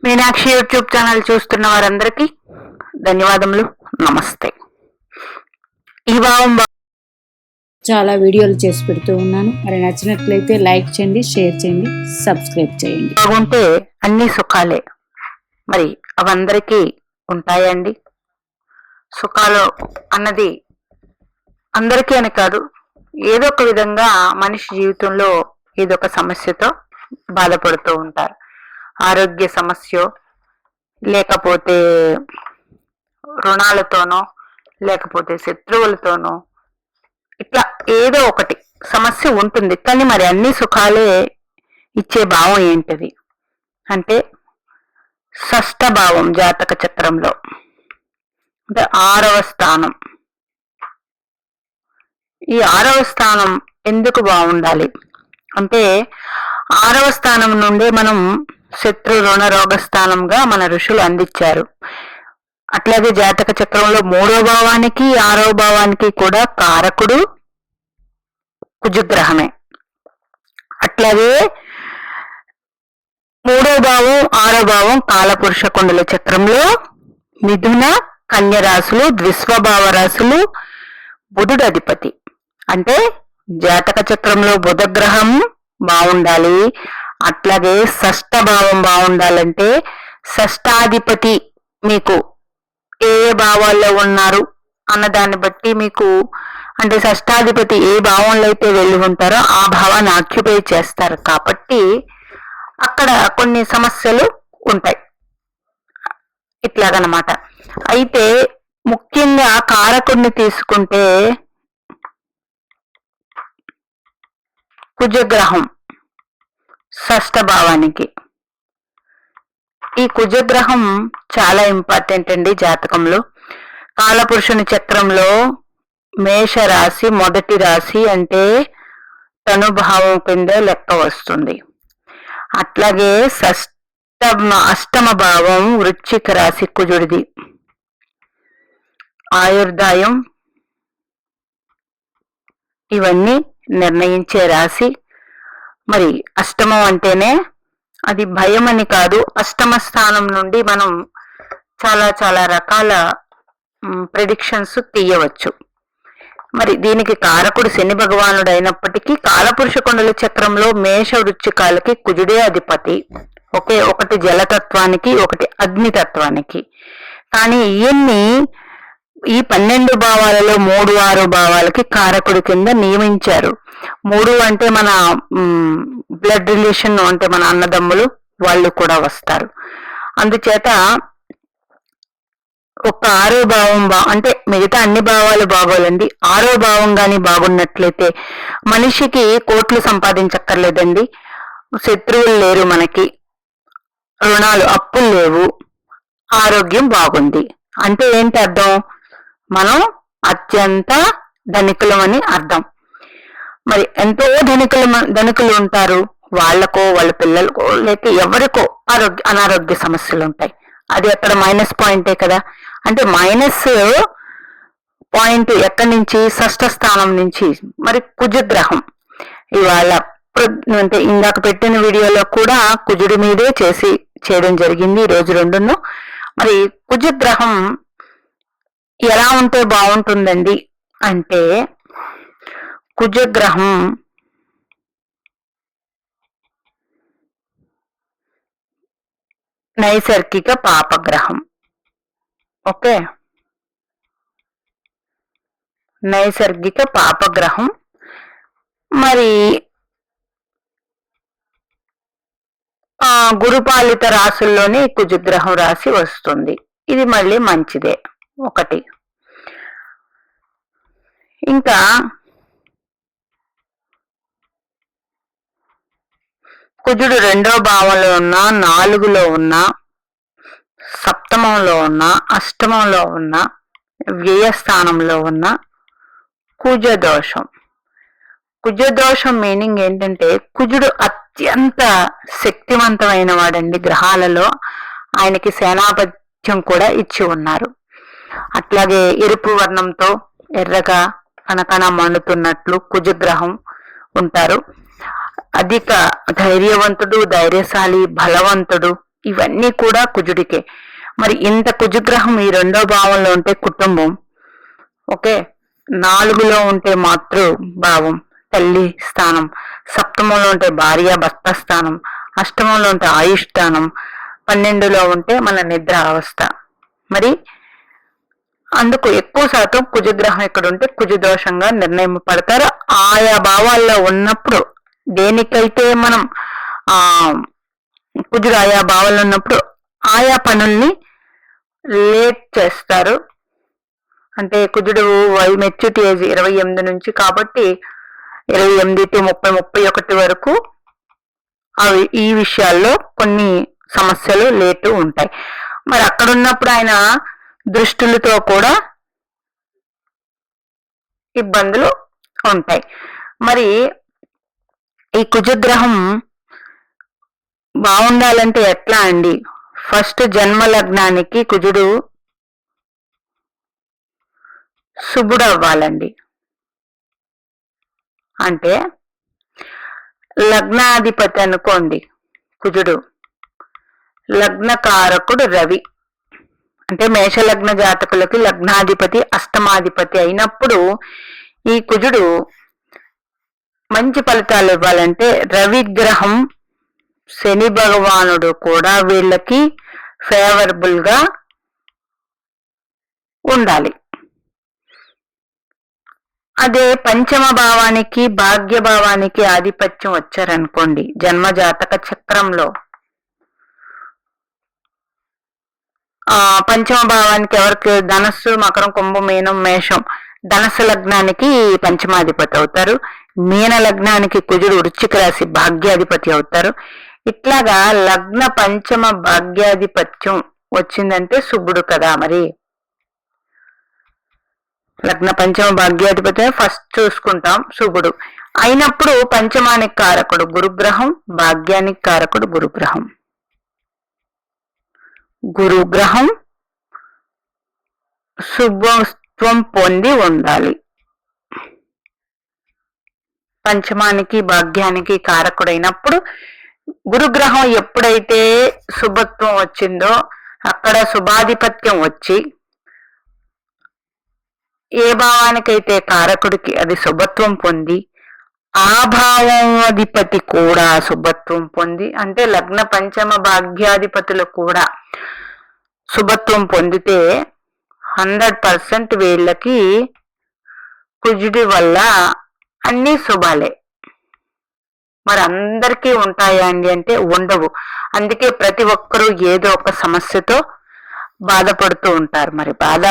Meenakshi YouTube channel చూస్తున్న వారందరికీ ధన్యవాదములు. నమస్తే. ఈ భావం చాలా వీడియోలు చేసి పెడుతూ ఉన్నాను. మరి నచ్చినట్లయితే లైక్ చేయండి, షేర్ చేయండి, సబ్స్క్రైబ్ చేయండి. బాగుంటే అన్ని సుఖాలే. మరి అవందరికీ ఉంటాయండి. సుఖాలు అన్నది అందరికీ అని కాదు, ఏదో ఒక విధంగా మనిషి జీవితంలో ఏదో ఒక సమస్యతో బాధపడుతూ ఉంటారు. ఆరోగ్య సమస్య, లేకపోతే రుణాలతోనో, లేకపోతే శత్రువులతోనో, ఇట్లా ఏదో ఒకటి సమస్య ఉంటుంది. కానీ మరి అన్ని సుఖాలే ఇచ్చే భావం ఏంటిది అంటే షష్ఠ భావం జాతక చక్రంలో అంటే 6వ స్థానం. ఈ 6వ స్థానం ఎందుకు బాగుండాలి అంటే 6వ స్థానం నుండే మనం శత్రు రుణ రోగ స్థానంగా మన ఋషులు అందించారు. అట్లాగే జాతక చక్రంలో 3వ భావానికి 6వ భావానికి కూడా కారకుడు కుజగ్రహమే. అట్లాగే 3వ భావం 6వ భావం కాలపురుష కుండల చక్రంలో మిథున కన్య రాశులు ద్విస్వభావ రాశులు బుధుడు అధిపతి. అంటే జాతక చక్రంలో బుధగ్రహం బాగుండాలి. అట్లాగే షష్ఠ భావం బాగుండాలంటే షష్ఠాధిపతి మీకు ఏ భావాల్లో ఉన్నారు అన్న దాన్ని బట్టి మీకు అంటే షష్ఠాధిపతి ఏ భావంలో అయితే వెళ్ళి ఉంటారో ఆ భావాన్ని ఆక్యుపై చేస్తారు. కాబట్టి అక్కడ కొన్ని సమస్యలు ఉంటాయి ఇట్లాగనమాట. అయితే ముఖ్యంగా కారకుడిని తీసుకుంటే కుజగ్రహం షష్ఠ భావానికి. ఈ కుజగ్రహం చాలా ఇంపార్టెంట్ అండి జాతకంలో. కాలపురుషుని చక్రంలో మేష రాశి మొదటి రాశి అంటే తనుభావం కింద లెక్క వస్తుంది. అట్లాగే అష్టమ భావం వృశ్చిక రాశి కుజుడిది. ఆయుర్దాయం ఇవన్నీ నిర్ణయించే రాశి. మరి అష్టమం అంటేనే అది భయం అని కాదు, అష్టమ స్థానం నుండి మనం చాలా చాలా రకాల ప్రెడిక్షన్స్ తీయవచ్చు. మరి దీనికి కారకుడు శని భగవానుడు అయినప్పటికీ కాలపురుష కుండల చక్రంలో మేష వృశ్చికాలకి కుజుడే అధిపతి. ఒకటి జలతత్వానికి, ఒకటి అగ్నితత్వానికి. కానీ ఈయన్ని ఈ 12 భావాలలో 3, 6 భావాలకి కారకుడి కింద నియమించారు. 3 అంటే మన బ్లడ్ రిలేషన్, అంటే మన అన్నదమ్ములు వాళ్ళు కూడా వస్తారు. అందుచేత ఒక 6వ భావం అంటే మిగతా అన్ని భావాలు బాగోలండి. 6వ భావం కానీ బాగున్నట్లయితే మనిషికి కోట్లు సంపాదించక్కర్లేదండి, శత్రువులు లేరు, మనకి రుణాలు అప్పులు లేవు, ఆరోగ్యం బాగుంది. అంటే ఏంటి అర్థం? మనం అత్యంత ధనికులమని అర్థం. మరి ఎంతో ధనికులు ఉంటారు, వాళ్ళకో వాళ్ళ పిల్లలకో లేక ఎవరికో అనారోగ్య సమస్యలు ఉంటాయి. అది అక్కడ మైనస్ పాయింటే కదా. అంటే మైనస్ పాయింట్ ఎక్కడి నుంచి? షష్ఠ స్థానం నుంచి. మరి కుజగ్రహం ఇవాళ అంటే ఇందాక పెట్టిన వీడియోలో కూడా కుజుడి మీదే చేయడం జరిగింది ఈ రోజు 2ను. మరి కుజగ్రహం ఎలా ఉంటే బాగుంటుందండి అంటే కుజగ్రహం నైసర్గిక పాపగ్రహం. ఓకే, నైసర్గిక పాపగ్రహం. మరి గురుపాలిత రాశుల్లోనే కుజగ్రహం రాశి వస్తుంది. ఇది మళ్ళీ మంచిదే ఒకటి. ఇంకా కుజుడు 2వ భావంలో ఉన్నా, 4లో ఉన్నా, సప్తమంలో ఉన్నా, అష్టమంలో ఉన్నా, వ్యయస్థానంలో ఉన్న కుజదోషం. కుజదోషం మీనింగ్ ఏంటంటే కుజుడు అత్యంత శక్తివంతమైన వాడండి గ్రహాలలో. ఆయనకి సేనాపత్యం కూడా ఇచ్చి ఉన్నారు. అట్లాగే ఎరుపు వర్ణంతో ఎర్రగా కనకన మండుతున్నట్లు కుజగ్రహం ఉంటారు. అధిక ధైర్యవంతుడు, ధైర్యశాలి, బలవంతుడు, ఇవన్నీ కూడా కుజుడికే. మరి ఇంత కుజగ్రహం ఈ 2వ భావంలో ఉంటే కుటుంబం, ఓకే, 4లో ఉంటే మాతృ భావం తల్లి స్థానం, సప్తమంలో ఉంటే భార్య భర్త స్థానం, అష్టమంలో ఉంటే ఆయుష్ స్థానం, 12లో ఉంటే మన నిద్ర అవస్థ. మరి అందుకు ఎక్కువ శాతం కుజగ్రహం ఇక్కడ ఉంటే కుజదోషంగా నిర్ణయం పడతారు. ఆయా భావాల్లో ఉన్నప్పుడు దేనికైతే మనం కుజుడు ఆయా భావాల్లో ఉన్నప్పుడు ఆయా పనుల్ని లేట్ చేస్తారు. అంటే కుజుడు మెచ్యూరిటీ ఏజ్ 28 నుంచి, కాబట్టి 28 to 30, 31 వరకు ఈ విషయాల్లో కొన్ని సమస్యలు లేటు ఉంటాయి. మరి అక్కడ ఉన్నప్పుడు ఆయన దృష్టులతో కూడా ఇబ్బందులు ఉంటాయి. మరి ఈ కుజగ్రహం బాగుండాలంటే ఎట్లా అండి? ఫస్ట్ జన్మ లగ్నానికి కుజుడు శుభుడు అవ్వాలండి. అంటే లగ్నాధిపతి అనుకోండి కుజుడు, లగ్నకారకుడు రవి. అంటే మేషలగ్న జాతకులకి లగ్నాధిపతి అష్టమాధిపతి అయినప్పుడు ఈ కుజుడు మంచి ఫలితాలు ఇవ్వాలంటే రవిగ్రహం శని భగవానుడు కూడా వీళ్ళకి ఫేవరబుల్ గా ఉండాలి. అదే పంచమ భావానికి భాగ్య భావానికి ఆధిపత్యం వచ్చారనుకోండి జన్మజాతక చక్రంలో, పంచమ భావానికి ఎవరికి ధనస్సు మకరం కుంభం మీనం మేషం, ధనస్సు లగ్నానికి పంచమాధిపతి అవుతారు. మీన లగ్నానికి కుజుడు వృశ్చిక రాశి భాగ్యాధిపతి అవుతారు. ఇట్లాగా లగ్న పంచమ భాగ్యాధిపత్యం వచ్చిందంటే శుభుడు కదా. మరి లగ్న పంచమ భాగ్యాధిపతి ఫస్ట్ చూసుకుంటాం శుభుడు అయినప్పుడు పంచమానికి కారకుడు గురుగ్రహం, భాగ్యానికి కారకుడు గురుగ్రహం. గురుగ్రహం శుభత్వం పొంది ఉండాలి. పంచమానికి భాగ్యానికి కారకుడైనప్పుడు గురుగ్రహం ఎప్పుడైతే శుభత్వం వచ్చిందో అక్కడ శుభాధిపత్యం వచ్చి ఏ భావానికైతే కారకుడికి అది శుభత్వం పొంది ఆ భావాధిపతి కూడా శుభత్వం పొంది, అంటే లగ్న పంచమ భాగ్యాధిపతులు కూడా శుభత్వం పొందితే 100% వీళ్ళకి కుజుడి వల్ల అన్ని శుభాలే. మరి అందరికీ ఉంటాయా అండి అంటే ఉండవు. అందుకే ప్రతి ఒక్కరూ ఏదో ఒక సమస్యతో బాధపడుతూ ఉంటారు. మరి బాధ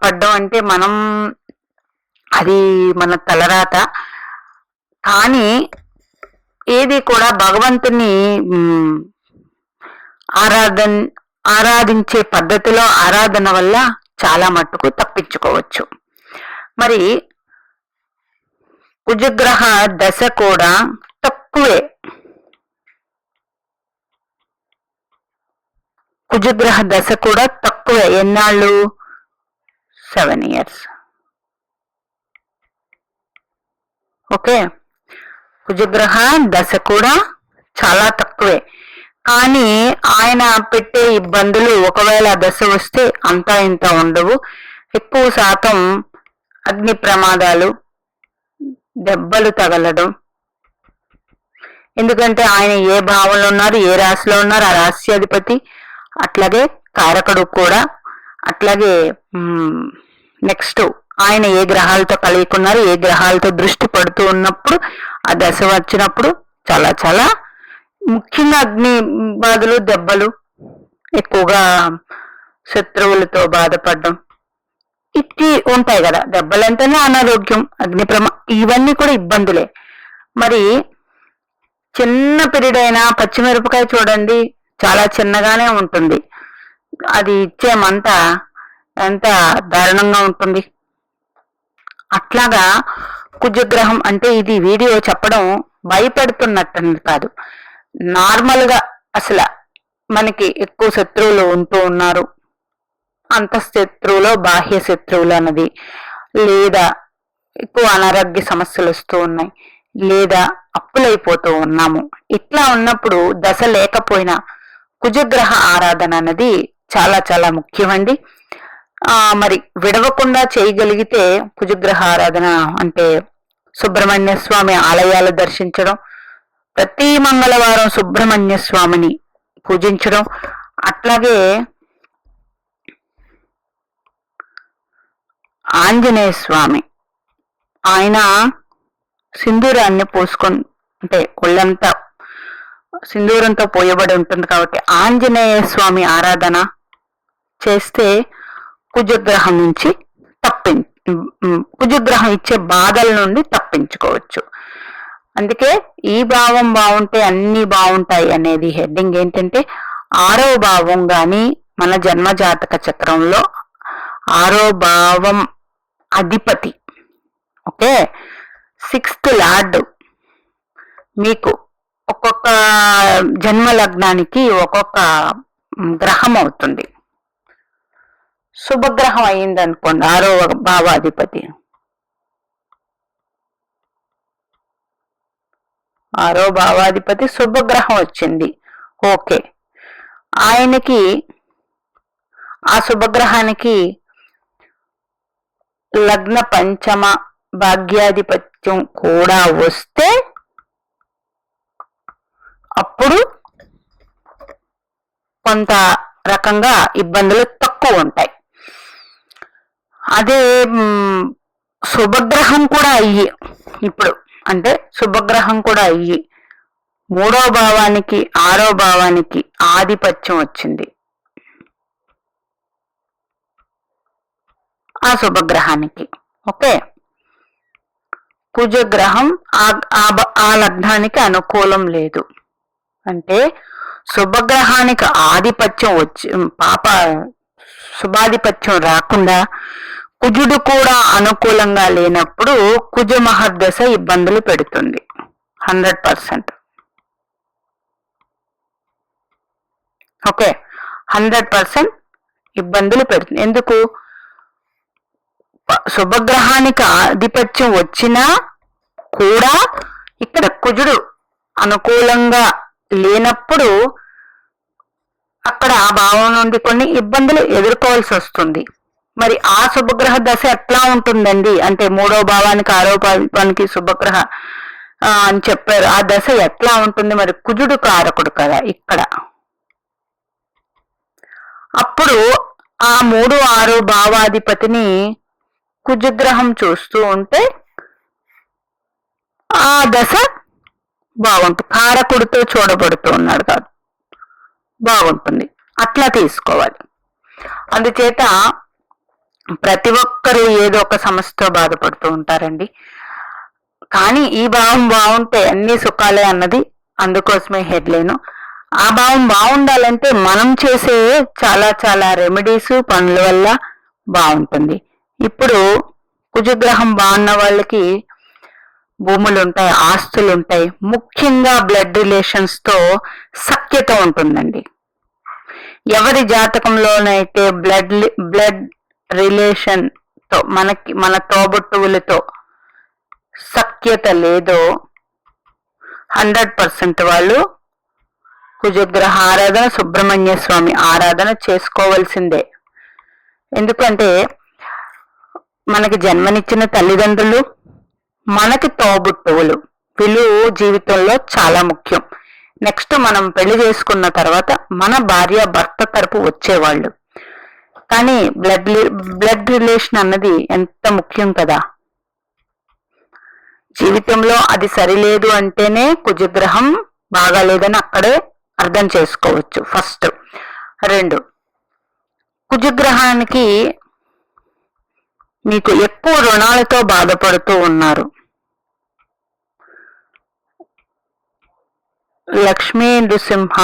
పడ్డం అంటే మనం అది మన తలరాత. కానీ ఏది కూడా భగవంతుని ఆరాధించే పద్ధతిలో ఆరాధన వల్ల చాలా మట్టుకు తప్పించుకోవచ్చు. మరి కుజగ్రహ దశ కూడా తక్కువే. కుజగ్రహ దశ కూడా తక్కువే. ఎన్నాళ్ళు? 7 years. ఓకే, కుజగ్రహ దశ కూడా చాలా తక్కువే. కానీ ఆయన పెట్టే ఇబ్బందులు ఒకవేళ దశ వస్తే అంతా ఇంత ఉండవు. ఎక్కువ శాతం అగ్ని ప్రమాదాలు, దెబ్బలు తగలడం. ఎందుకంటే ఆయన ఏ భావంలో ఉన్నారు, ఏ రాశిలో ఉన్నారు, ఆ రాశి అధిపతి, అట్లాగే కారకుడు కూడా, అట్లాగే నెక్స్ట్ ఆయన ఏ గ్రహాలతో కలిగికున్నారు, ఏ గ్రహాలతో దృష్టి పడుతూ ఉన్నప్పుడు ఆ దశ వచ్చినప్పుడు చాలా చాలా ముఖ్యంగా అగ్ని బాధలు, దెబ్బలు, ఎక్కువగా శత్రువులతో బాధపడడం ఇట్టి ఉంటాయి కదా. దెబ్బలంటేనే అనారోగ్యం, అగ్ని ఇవన్నీ కూడా ఇబ్బందులే. మరి చిన్న పీరియడ్ అయినా పచ్చిమిరపకాయ చూడండి చాలా చిన్నగానే ఉంటుంది, అది ఇచ్చే మంట ఎంత దారుణంగా ఉంటుంది. అట్లాగా కుజగ్రహం అంటే ఇది వీడియో చెప్పడం భయపెడుతున్నట్టు కాదు, నార్మల్ గా అసలు మనకి ఎక్కువ శత్రువులు ఉంటూ ఉన్నారు, అంతఃశత్రువులో బాహ్య శత్రువులు అన్నది, లేదా ఎక్కువ అనారోగ్య సమస్యలు వస్తూ ఉన్నాయి, లేదా అప్పులైపోతూ ఉన్నాము. ఇట్లా ఉన్నప్పుడు దశ లేకపోయినా కుజగ్రహ ఆరాధన అన్నది చాలా చాలా ముఖ్యమండి. మరి విడవకుండా చేయగలిగితే కుజగ్రహ ఆరాధన అంటే సుబ్రహ్మణ్య స్వామి ఆలయాలు దర్శించడం, ప్రతి మంగళవారం సుబ్రహ్మణ్య స్వామిని పూజించడం, అట్లాగే ఆంజనేయ స్వామి ఆయన సింధూరాన్ని పూసుకొని అంటే ఒళ్ళంతా సింధూరంతో పోయబడి ఉంటుంది కాబట్టి ఆంజనేయ స్వామి ఆరాధన చేస్తే కుజగ్రహం నుంచి కుజగ్రహం ఇచ్చే బాధల నుండి తప్పించుకోవచ్చు. అందుకే ఈ భావం బాగుంటే అన్ని బాగుంటాయి అనేది హెడ్డింగ్ ఏంటంటే 6వ భావం గాని మన జన్మ జాతక చక్రంలో 6వ భావం అధిపతి, ఓకే, 6th లార్డ్ మీకు ఒక్కొక్క జన్మ లగ్నానికి ఒక్కొక్క గ్రహం అవుతుంది. శుభగ్రహం అయింది అనుకోండి 6వ భావాధిపతి, 6వ భావాధిపతి శుభగ్రహం వచ్చింది, ఓకే, ఆయనకి ఆ శుభగ్రహానికి లగ్న పంచమ భాగ్యాధిపత్యం కూడా వస్తే అప్పుడు కొంత రకంగా ఇబ్బందులు తక్కువ ఉంటాయి. అదే శుభగ్రహం కూడా అయ్యి ఇప్పుడు అంటే శుభగ్రహం కూడా అయ్యి 3వ భావానికి 6వ భావానికి ఆధిపత్యం వచ్చింది ఆ శుభగ్రహానికి, ఓకే, కుజగ్రహం ఆ లగ్నానికి అనుకూలం లేదు అంటే శుభగ్రహానికి ఆధిపత్యం వచ్చి శుభాధిపత్యం రాకుండా కుజుడు కూడా అనుకూలంగా లేనప్పుడు కుజ మహర్దశ ఇబ్బందులు పెడుతుంది 100%, ఓకే, 100% ఇబ్బందులు పెడుతుంది. ఎందుకు? శుభగ్రహానికి ఆధిపత్యం వచ్చినా కూడా ఇక్కడ కుజుడు అనుకూలంగా లేనప్పుడు అక్కడ ఆ భావం నుండి కొన్ని ఇబ్బందులు ఎదుర్కోవాల్సి వస్తుంది. మరి ఆ శుభగ్రహ దశ ఎట్లా ఉంటుందండి అంటే 3వ భావానికి 6వ భావానికి శుభగ్రహ అని చెప్పారు, ఆ దశ ఎట్లా ఉంటుంది? మరి కుజుడు కారకుడు కదా ఇక్కడ. అప్పుడు ఆ 3, 6 భావాధిపతిని కుజగ్రహం చూస్తూ ఉంటే ఆ దశ బాగుంటుంది, కారకుడితో చూడబడుతూ ఉన్నాడు కాదు, బాగుంటుంది, అట్లా తీసుకోవాలి. అందుచేత ప్రతి ఒక్కరూ ఏదో ఒక సమస్యతో బాధపడుతూ ఉంటారండి. కానీ ఈ భావం బాగుంటే అన్ని సుఖాలే అన్నది అందుకోసమే హెడ్లైన్. ఆ భావం బాగుండాలంటే మనం చేసే చాలా చాలా రెమెడీస్ పనుల వల్ల బాగుంటుంది. ఇప్పుడు కుజగ్రహం బాగున్న వాళ్ళకి భూములు ఉంటాయి, ఆస్తులు ఉంటాయి, ముఖ్యంగా బ్లడ్ రిలేషన్స్ తో సఖ్యత ఉంటుందండి. ఎవరి జాతకంలోనైతే బ్లడ్ రిలేషన్ తో మన తోబుట్టువులతో సఖ్యత లేదో 100% వాళ్ళు కుజగ్రహ ఆరాధన సుబ్రహ్మణ్య స్వామి ఆరాధన చేసుకోవాల్సిందే. ఎందుకంటే మనకి జన్మనిచ్చిన తల్లిదండ్రులు, మనకి తోబుట్టువులు, వీళ్ళు జీవితంలో చాలా ముఖ్యం. నెక్స్ట్ మనం పెళ్లి చేసుకున్న తర్వాత మన భార్య భర్త తరపు వచ్చేవాళ్ళు. కానీ బ్లడ్ రిలేషన్ అన్నది ఎంత ముఖ్యం కదా. జీవితంలో అది సరిలేదు అంటేనే కుజగ్రహం బాగాలేదని అక్కడే అర్థం చేసుకోవచ్చు. ఫస్ట్. 2, కుజగ్రహానికి మీకు ఎక్కువ రుణాలతో బాధపడుతూ ఉన్నారు. లక్ష్మీ నృసింహ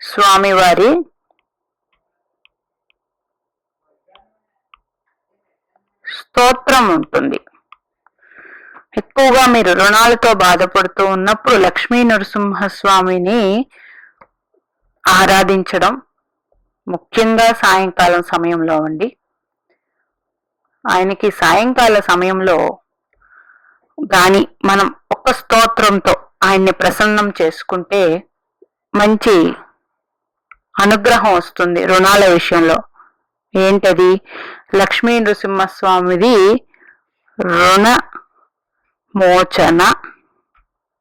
స్వామివారి స్తోత్రం ఉంటుంది. ఎక్కువగా మీరు రుణాలతో బాధపడుతూ ఉన్నప్పుడు లక్ష్మీ నరసింహస్వామిని ఆరాధించడం, ముఖ్యంగా సాయంకాలం సమయంలో అండి. ఆయనకి సాయంకాల సమయంలో గాని మనం ఒక స్తోత్రంతో ఆయన్ని ప్రసన్నం చేసుకుంటే మంచి అనుగ్రహం వస్తుంది రుణాల విషయంలో. ఏంటది? లక్ష్మీ నృసింహస్వామిది రుణ మోచన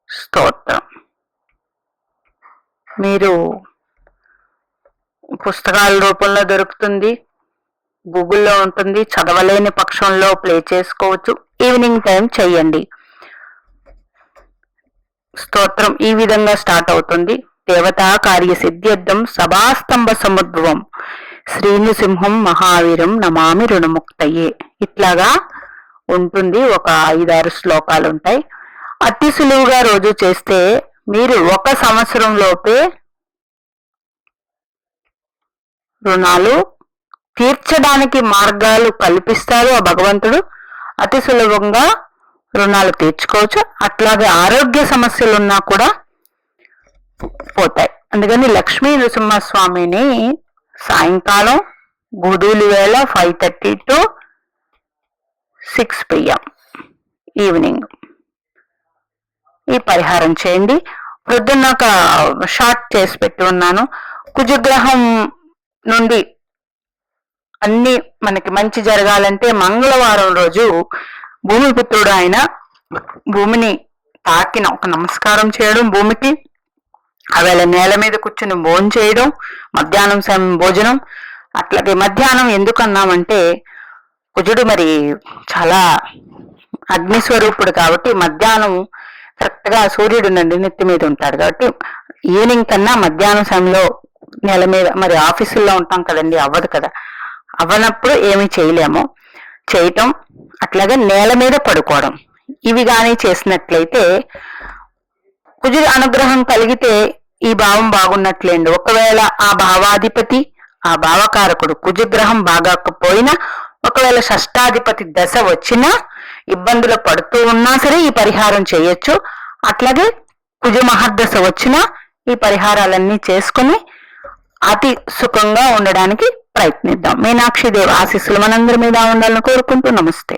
స్తోత్రం. మీరు పుస్తకాల రూపంలో దొరుకుతుంది, గూగుల్లో ఉంటుంది. చదవలేని పక్షంలో ప్లే చేసుకోవచ్చు. ఈవినింగ్ టైం చెయ్యండి. స్తోత్రం ఈ విధంగా స్టార్ట్ అవుతుంది. దేవతా కార్య సిద్ధ్యర్థం సభాస్తంభ సముద్భవం శ్రీనృసింహం మహావీరం నమామి రుణముక్తయే. ఇట్లాగా ఉంటుంది. ఒక 5-6 శ్లోకాలు ఉంటాయి. అతి సులువుగా రోజు చేస్తే మీరు 1 సంవత్సరం లోపే రుణాలు తీర్చడానికి మార్గాలు కల్పిస్తాడు ఆ భగవంతుడు. అతి సులభంగా రుణాలు తీర్చుకోవచ్చు. అట్లాగే ఆరోగ్య సమస్యలు ఉన్నా కూడా పోతాయి. అందుకని లక్ష్మీ నృసింహస్వామిని సాయంకాలం గోధూలి వేళ 5:30 to 6 PM ఈవినింగ్ ఈ పరిహారం చేయండి. ప్రొద్దున్న ఒక షార్ట్ చేసి పెట్టి ఉన్నాను. కుజగ్రహం నుండి అన్ని మనకి మంచి జరగాలంటే మంగళవారం రోజు భూమిపుత్రుడు ఆయన భూమిని తాకిన ఒక నమస్కారం చేయడం భూమికి, ఆవేళ నేల మీద కూర్చుని భోజనం చేయడం, మధ్యాహ్నం సమయం భోజనం. అట్లాగే మధ్యాహ్నం ఎందుకన్నామంటే కుజుడు మరి చాలా అగ్నిస్వరూపుడు కాబట్టి మధ్యాహ్నం కరెక్ట్ గా సూర్యుడు నెత్తి మీద ఉంటాడు కాబట్టి ఈవినింగ్ కన్నా మధ్యాహ్నం సమయంలో నేల మీద, మరి ఆఫీసుల్లో ఉంటాం కదండి, అవ్వదు కదా, అవ్వనప్పుడు ఏమీ చేయలేము. చేయటం అట్లాగే నేల మీద పడుకోవడం ఇవి కానీ చేసినట్లయితే కుజుడి అనుగ్రహం కలిగితే ఈ భావం బాగున్నట్లేండి. ఒకవేళ ఆ భావాధిపతి, ఆ భావకారకుడు కుజగ్రహం బాగాకపోయినా, ఒకవేళ షష్టాధిపతి దశ వచ్చినా, ఇబ్బందులు పడుతూ ఉన్నా సరే ఈ పరిహారం చేయొచ్చు. అట్లాగే కుజ మహర్దశ వచ్చినా ఈ పరిహారాలన్నీ చేసుకుని అతి సుఖంగా ఉండడానికి ప్రయత్నిద్దాం. మీనాక్షి దేవి ఆశీస్సులు మనందరి మీద ఉండాలని కోరుకుంటూ నమస్తే.